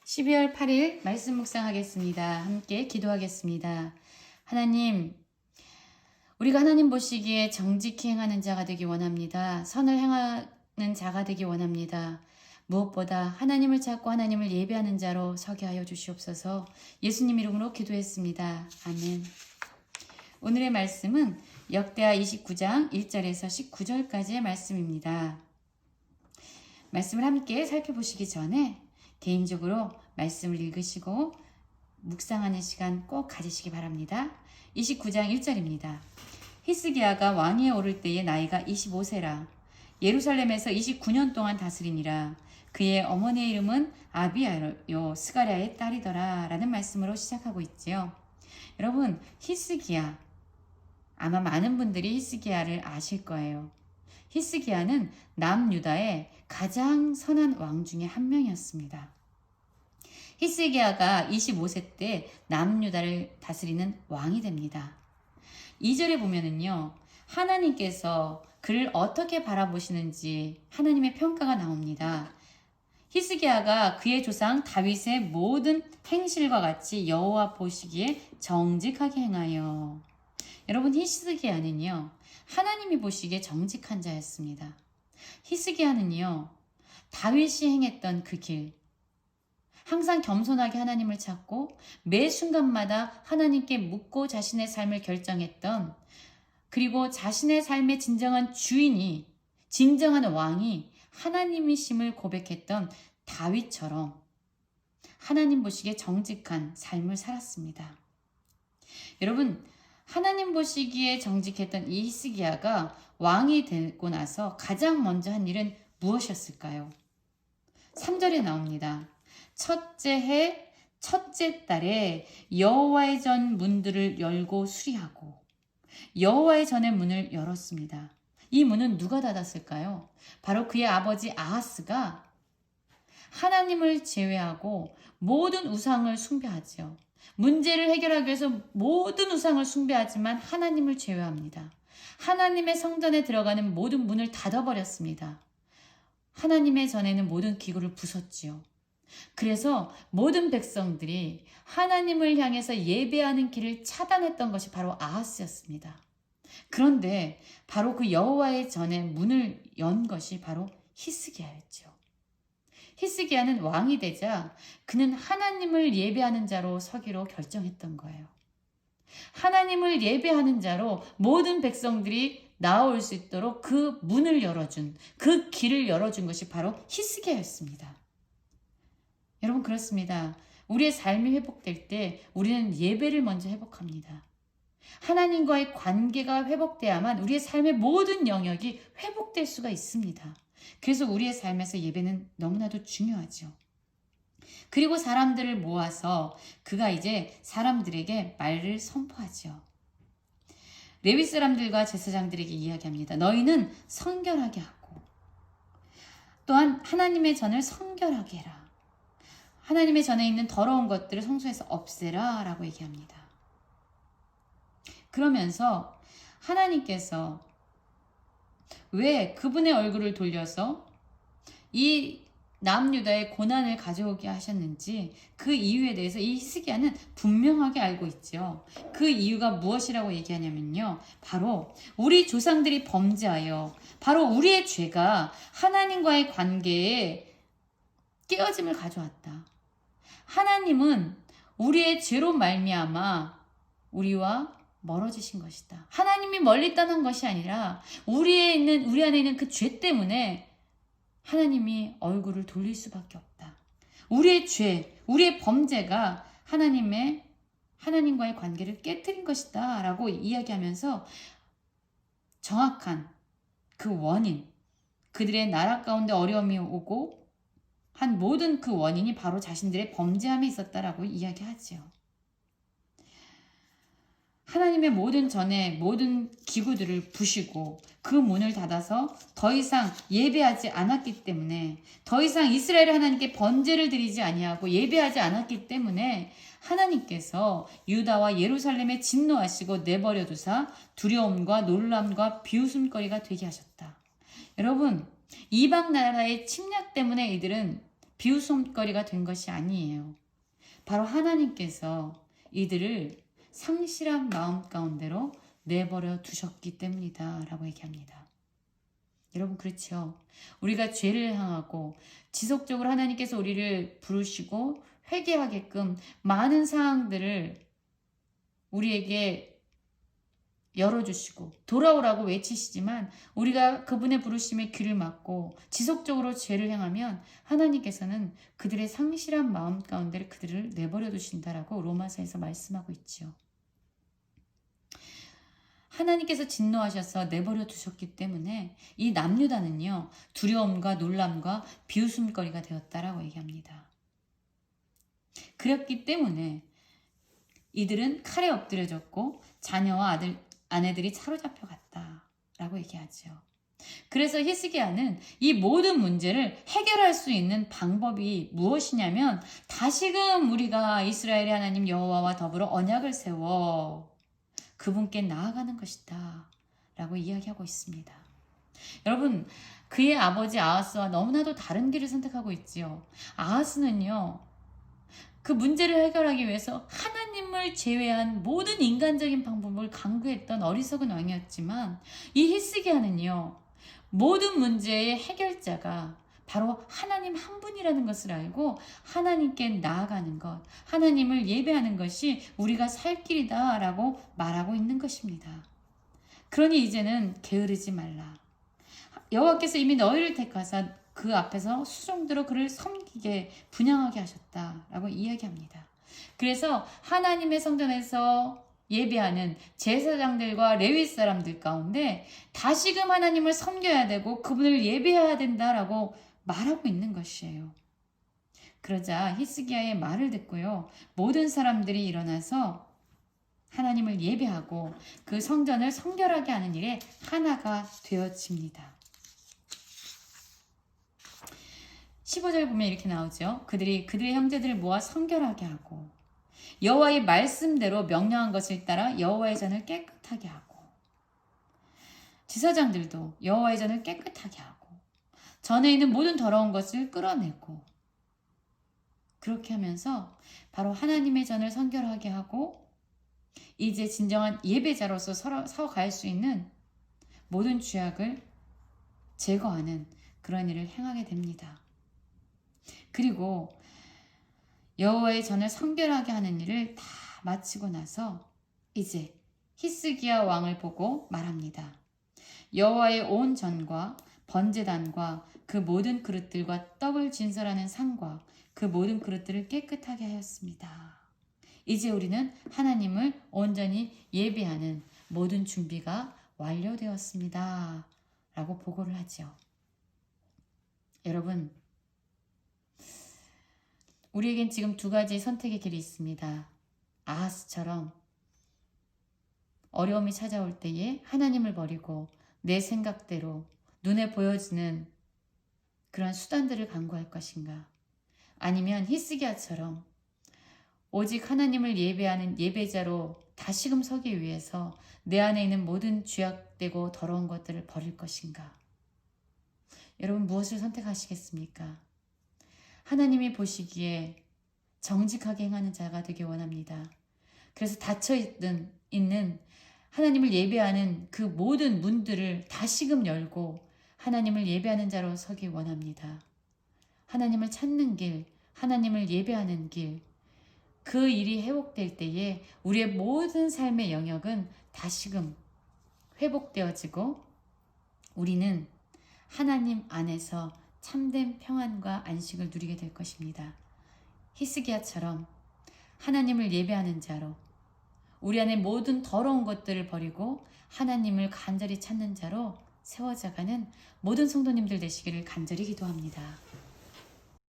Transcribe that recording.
12월 8일 말씀 묵상하겠습니다. 함께 기도하겠습니다. 하나님, 우리가 하나님 보시기에 정직히 행하는 자가 되기 원합니다. 선을 행하는 자가 되기 원합니다. 무엇보다 하나님을 찾고 하나님을 예배하는 자로 서게 하여 주시옵소서. 예수님 이름으로 기도했습니다. 아멘. 오늘의 말씀은 역대하 29장 1절에서 19절까지의 말씀입니다. 말씀을 함께 살펴보시기 전에 개인적으로 말씀을 읽으시고 묵상하는 시간 꼭 가지시기 바랍니다. 29장 1절입니다. 히스기야가 왕위에 오를 때의 나이가 25세라. 예루살렘에서 29년 동안 다스리니라. 그의 어머니의 이름은 아비야요 스가랴의 딸이더라 라는 말씀으로 시작하고 있지요. 여러분, 히스기야, 아마 많은 분들이 히스기야를 아실 거예요. 히스기야는 남유다의 가장 선한 왕 중에 한 명이었습니다. 히스기야가 25세 때 남유다를 다스리는 왕이 됩니다. 2절에 보면은요, 하나님께서 그를 어떻게 바라보시는지 하나님의 평가가 나옵니다. 히스기야가 그의 조상 다윗의 모든 행실과 같이 여호와 보시기에 정직하게 행하여. 여러분, 히스기야는요, 하나님이 보시기에 정직한 자였습니다. 히스기야는요, 다윗이 행했던 그 길, 항상 겸손하게 하나님을 찾고 매 순간마다 하나님께 묻고 자신의 삶을 결정했던, 그리고 자신의 삶의 진정한 주인이, 진정한 왕이 하나님이심을 고백했던 다윗처럼 하나님 보시기에 정직한 삶을 살았습니다. 여러분, 하나님 보시기에 정직했던 이 히스기야가 왕이 되고 나서 가장 먼저 한 일은 무엇이었을까요? 3절에 나옵니다. 첫째 해 첫째 달에 여호와의 전 문들을 열고 수리하고. 여호와의 전의 문을 열었습니다. 이 문은 누가 닫았을까요? 바로 그의 아버지 아하스가 하나님을 제외하고 모든 우상을 숭배하지요. 문제를 해결하기 위해서 모든 우상을 숭배하지만 하나님을 제외합니다. 하나님의 성전에 들어가는 모든 문을 닫아버렸습니다. 하나님의 전에는 모든 기구를 부쉈지요. 그래서 모든 백성들이 하나님을 향해서 예배하는 길을 차단했던 것이 바로 아하스였습니다. 그런데 바로 그 여호와의 전에 문을 연 것이 바로 히스기야였죠. 히스기야는 왕이 되자 그는 하나님을 예배하는 자로 서기로 결정했던 거예요. 하나님을 예배하는 자로 모든 백성들이 나올 수 있도록 그 문을 열어준, 그 길을 열어준 것이 바로 히스기야였습니다. 여러분, 그렇습니다. 우리의 삶이 회복될 때 우리는 예배를 먼저 회복합니다. 하나님과의 관계가 회복돼야만 우리의 삶의 모든 영역이 회복될 수가 있습니다. 그래서 우리의 삶에서 예배는 너무나도 중요하죠. 그리고 사람들을 모아서 그가 이제 사람들에게 말을 선포하죠. 레위 사람들과 제사장들에게 이야기합니다. 너희는 성결하게 하고 또한 하나님의 전을 성결하게 해라. 하나님의 전에 있는 더러운 것들을 성소에서 없애라 라고 얘기합니다. 그러면서 하나님께서 왜 그분의 얼굴을 돌려서 이 남유다의 고난을 가져오게 하셨는지 그 이유에 대해서 이 히스기야는 분명하게 알고 있죠. 그 이유가 무엇이라고 얘기하냐면요, 바로 우리 조상들이 범죄하여 바로 우리의 죄가 하나님과의 관계에 깨어짐을 가져왔다. 하나님은 우리의 죄로 말미암아 우리와 멀어지신 것이다. 하나님이 멀리 떠난 것이 아니라 우리 안에 있는 그 죄 때문에 하나님이 얼굴을 돌릴 수밖에 없다. 우리의 죄, 우리의 범죄가 하나님과의 관계를 깨뜨린 것이다 라고 이야기하면서 정확한 그 원인, 그들의 나라 가운데 어려움이 오고 한 모든 그 원인이 바로 자신들의 범죄함에 있었다라고 이야기하지요. 하나님의 모든 전에 모든 기구들을 부시고 그 문을 닫아서 더 이상 예배하지 않았기 때문에, 더 이상 이스라엘 하나님께 번제를 드리지 아니하고 예배하지 않았기 때문에 하나님께서 유다와 예루살렘에 진노하시고 내버려 두사 두려움과 놀람과 비웃음거리가 되게 하셨다. 여러분, 이방 나라의 침략 때문에 이들은 비웃음거리가 된 것이 아니에요. 바로 하나님께서 이들을 상실한 마음 가운데로 내버려 두셨기 때문이다 라고 얘기합니다. 여러분, 그렇죠? 우리가 죄를 향하고 지속적으로 하나님께서 우리를 부르시고 회개하게끔 많은 사항들을 우리에게 열어주시고 돌아오라고 외치시지만 우리가 그분의 부르심에 귀를 막고 지속적으로 죄를 행하면 하나님께서는 그들의 상실한 마음 가운데 그들을 내버려 두신다라고 로마서에서 말씀하고 있지요. 하나님께서 진노하셔서 내버려 두셨기 때문에 이 남유다는요, 두려움과 놀람과 비웃음거리가 되었다라고 얘기합니다. 그랬기 때문에 이들은 칼에 엎드려졌고 자녀와 아내들이 사로잡혀 갔다라고 얘기하죠. 그래서 히스기야는 이 모든 문제를 해결할 수 있는 방법이 무엇이냐면 다시금 우리가 이스라엘의 하나님 여호와와 더불어 언약을 세워 그분께 나아가는 것이다 라고 이야기하고 있습니다. 여러분, 그의 아버지 아하스와 너무나도 다른 길을 선택하고 있지요. 아하스는요, 그 문제를 해결하기 위해서 하나님을 제외한 모든 인간적인 방법을 강구했던 어리석은 왕이었지만 이 히스기야는요, 모든 문제의 해결자가 바로 하나님 한 분이라는 것을 알고 하나님께 나아가는 것, 하나님을 예배하는 것이 우리가 살 길이다 라고 말하고 있는 것입니다. 그러니 이제는 게으르지 말라. 여호와께서 이미 너희를 택하사 그 앞에서 수종들어 그를 섬기게 분향하게 하셨다라고 이야기합니다. 그래서 하나님의 성전에서 예배하는 제사장들과 레위 사람들 가운데 다시금 하나님을 섬겨야 되고 그분을 예배해야 된다라고 말하고 있는 것이에요. 그러자 히스기야의 말을 듣고요, 모든 사람들이 일어나서 하나님을 예배하고 그 성전을 성결하게 하는 일에 하나가 되어집니다. 15절 보면 이렇게 나오죠. 그들의 형제들을 모아 성결하게 하고 여호와의 말씀대로 명령한 것을 따라 여호와의 전을 깨끗하게 하고 제사장들도 여호와의 전을 깨끗하게 하고 전에 있는 모든 더러운 것을 끌어내고 그렇게 하면서 바로 하나님의 전을 성결하게 하고 이제 진정한 예배자로서 서갈 수 있는 모든 죄악을 제거하는 그런 일을 행하게 됩니다. 그리고 여호와의 전을 성결하게 하는 일을 다 마치고 나서 이제 히스기야 왕을 보고 말합니다. 여호와의 온 전과 번제단과 그 모든 그릇들과 떡을 진설하는 상과 그 모든 그릇들을 깨끗하게 하였습니다. 이제 우리는 하나님을 온전히 예배하는 모든 준비가 완료되었습니다. 라고 보고를 하죠. 여러분, 우리에겐 지금 두 가지 선택의 길이 있습니다. 아하스처럼 어려움이 찾아올 때에 하나님을 버리고 내 생각대로 눈에 보여지는 그런 수단들을 강구할 것인가? 아니면 히스기야처럼 오직 하나님을 예배하는 예배자로 다시금 서기 위해서 내 안에 있는 모든 죄악되고 더러운 것들을 버릴 것인가? 여러분, 무엇을 선택하시겠습니까? 하나님이 보시기에 정직하게 행하는 자가 되기 원합니다. 그래서 닫혀있는 하나님을 예배하는 그 모든 문들을 다시금 열고 하나님을 예배하는 자로 서기 원합니다. 하나님을 찾는 길, 하나님을 예배하는 길, 그 일이 회복될 때에 우리의 모든 삶의 영역은 다시금 회복되어지고 우리는 하나님 안에서 참된 평안과 안식을 누리게 될 것입니다. 히스기야처럼 하나님을 예배하는 자로 우리 안에 모든 더러운 것들을 버리고 하나님을 간절히 찾는 자로 세워져가는 모든 성도님들 되시기를 간절히 기도합니다.